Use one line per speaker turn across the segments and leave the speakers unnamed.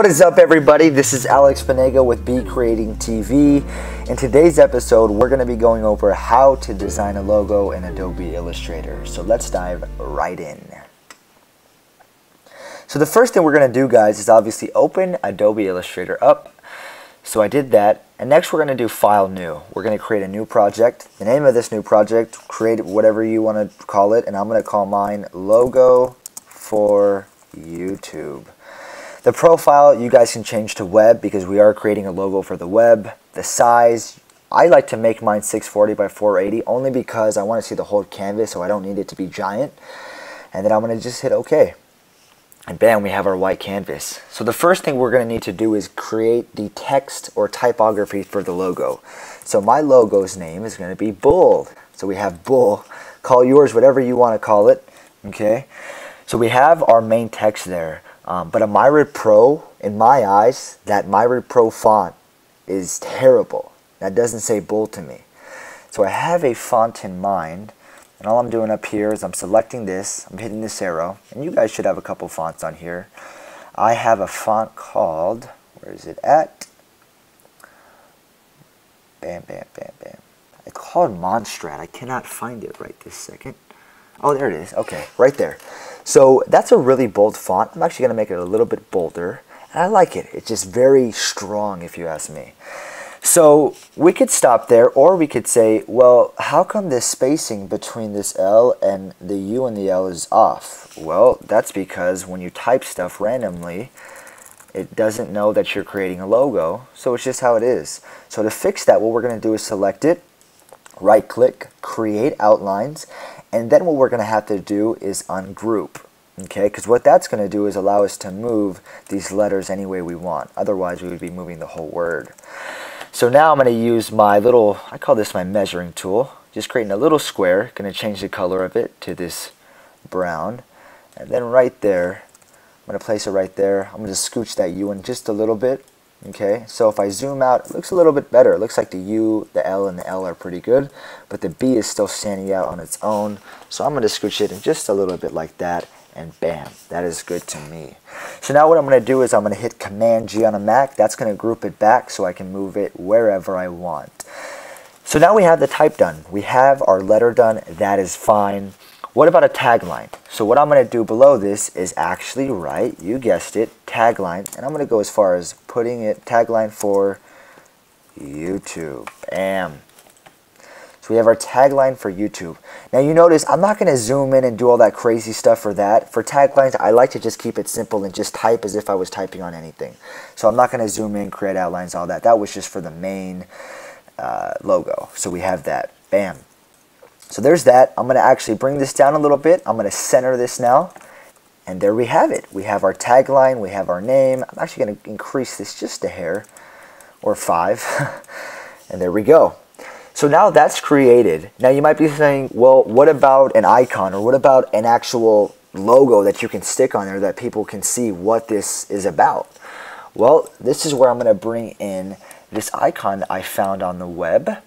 What is up, everybody? This is Alex Panego with Be Creating TV. In today's episode, we're going to be going over how to design a logo in Adobe Illustrator. So let's dive right in. So the first thing we're going to do, guys, is obviously open Adobe Illustrator up. So I did that. And next we're going to do File New. We're going to create a new project. The name of this new project, create whatever you want to call it. And I'm going to call mine Logo for YouTube. The profile, you guys can change to web because we are creating a logo for the web. The size, I like to make mine 640 by 480 only because I want to see the whole canvas, so I don't need it to be giant. And then I'm going to just hit OK. And bam, we have our white canvas. So the first thing we're going to need to do is create the text or typography for the logo. So my logo's name is going to be Bull. So we have Bull. Call yours whatever you want to call it. Okay. So we have our main text there. But a Myrid Pro, in my eyes, that Myrid Pro font is terrible. That doesn't say Bull to me. So I have a font in mind, and all I'm doing up here is I'm selecting this, I'm hitting this arrow, and you guys should have a couple fonts on here. I have a font called, where is it at? Bam, bam, bam, bam. It's called Monstrat. I cannot find it right this second. Oh, there it is. Okay, right there. So that's a really bold font. I'm actually going to make it a little bit bolder. And I like it. It's just very strong, if you ask me. So we could stop there, or we could say, well, how come this spacing between this L and the U and the L is off? Well, that's because when you type stuff randomly, it doesn't know that you're creating a logo. So it's just how it is. So to fix that, what we're going to do is select it, right-click, create outlines, and then what we're going to have to do is ungroup, okay? Because what that's going to do is allow us to move these letters any way we want. Otherwise, we would be moving the whole word. So now I'm going to use my little, I call this my measuring tool, just creating a little square. Going to change the color of it to this brown. And then right there, I'm going to place it right there. I'm going to scooch that U in just a little bit. Okay, so if I zoom out, it looks a little bit better. It looks like the U, the L, and the L are pretty good, but the B is still standing out on its own. So I'm going to scooch it in just a little bit like that, and bam, that is good to me. So now what I'm going to do is I'm going to hit Command-G on a Mac. That's going to group it back so I can move it wherever I want. So now we have the type done. We have our letter done. That is fine. What about a tagline? So what I'm going to do below this is actually write, you guessed it, tagline. And I'm going to go as far as putting it, tagline for YouTube. Bam. So we have our tagline for YouTube. Now you notice I'm not going to zoom in and do all that crazy stuff for that. For taglines, I like to just keep it simple and just type as if I was typing on anything. So I'm not going to zoom in, create outlines, all that. That was just for the main logo. So we have that. Bam. So there's that. I'm going to actually bring this down a little bit. I'm going to center this now. And there we have it. We have our tagline. We have our name. I'm actually going to increase this just a hair, or 5. And there we go. So now that's created. Now you might be saying, well, what about an icon? Or what about an actual logo that you can stick on there that people can see what this is about? Well, this is where I'm going to bring in this icon I found on the web.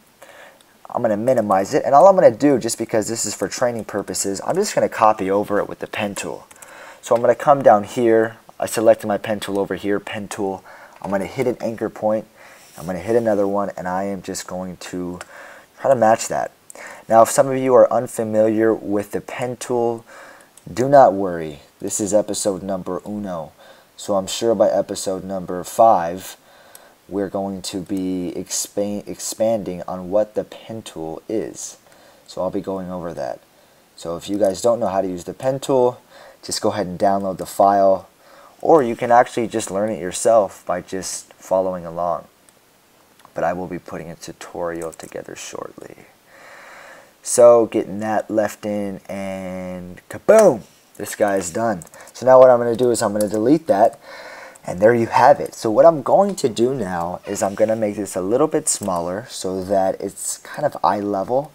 I'm going to minimize it, and all I'm going to do, just because this is for training purposes, I'm just going to copy over it with the pen tool. So I'm going to come down here. I selected my pen tool over here, pen tool. I'm going to hit an anchor point. I'm going to hit another one, and I am just going to try to match that. Now, if some of you are unfamiliar with the pen tool, do not worry. This is episode number 1. So I'm sure by episode number 5, we're going to be expanding on what the pen tool is. So I'll be going over that. So if you guys don't know how to use the pen tool, just go ahead and download the file, or you can actually just learn it yourself by just following along. But I will be putting a tutorial together shortly. So getting that left in, and kaboom! This guy is done. So now what I'm going to do is I'm going to delete that. And there you have it. So what I'm going to do now is I'm going to make this a little bit smaller so that it's kind of eye level.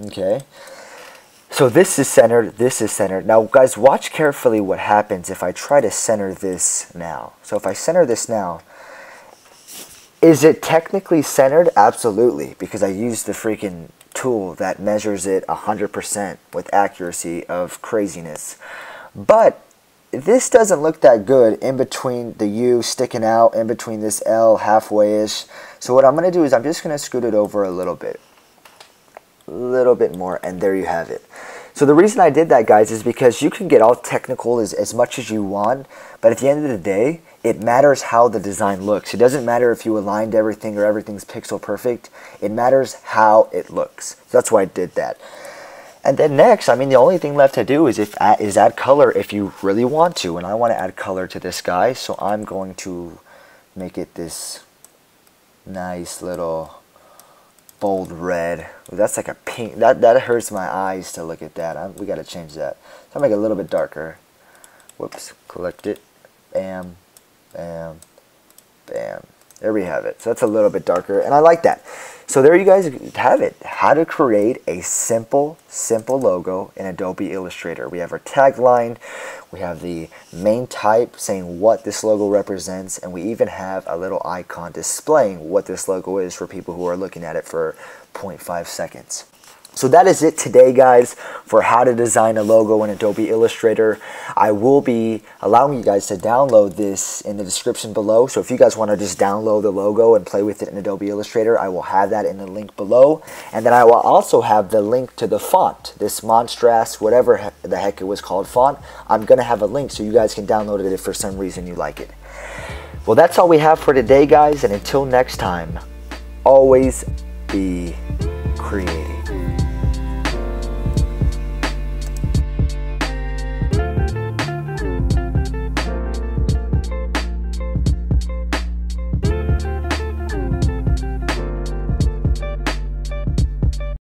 Okay. So this is centered. This is centered. Now guys, watch carefully what happens if I try to center this now. So if I center this now, is it technically centered? Absolutely. Because I used the freaking tool that measures it 100% with accuracy of craziness. But this doesn't look that good in between the U sticking out, in between this L halfway-ish. So what I'm going to do is I'm just going to scoot it over a little bit more, and there you have it. So the reason I did that, guys, is because you can get all technical as much as you want, but at the end of the day, it matters how the design looks. It doesn't matter if you aligned everything or everything's pixel perfect. It matters how it looks. So that's why I did that. And then next, I mean, the only thing left to do is add color if you really want to. And I want to add color to this guy, so I'm going to make it this nice little bold red. That's like a pink. That hurts my eyes to look at that. We got to change that. So I'll make it a little bit darker. Whoops. Collect it. Bam. Bam. Bam. There we have it. So that's a little bit darker, and I like that. So there you guys have it. How to create a simple logo in Adobe Illustrator. We have our tagline, we have the main type saying what this logo represents, and we even have a little icon displaying what this logo is for people who are looking at it for 0.5 seconds. So that is it today, guys, for how to design a logo in Adobe Illustrator. I will be allowing you guys to download this in the description below. So if you guys want to just download the logo and play with it in Adobe Illustrator, I will have that in the link below. And then I will also have the link to the font, this Monstras, whatever the heck it was called font. I'm going to have a link so you guys can download it if for some reason you like it. Well, that's all we have for today, guys. And until next time, always be creative.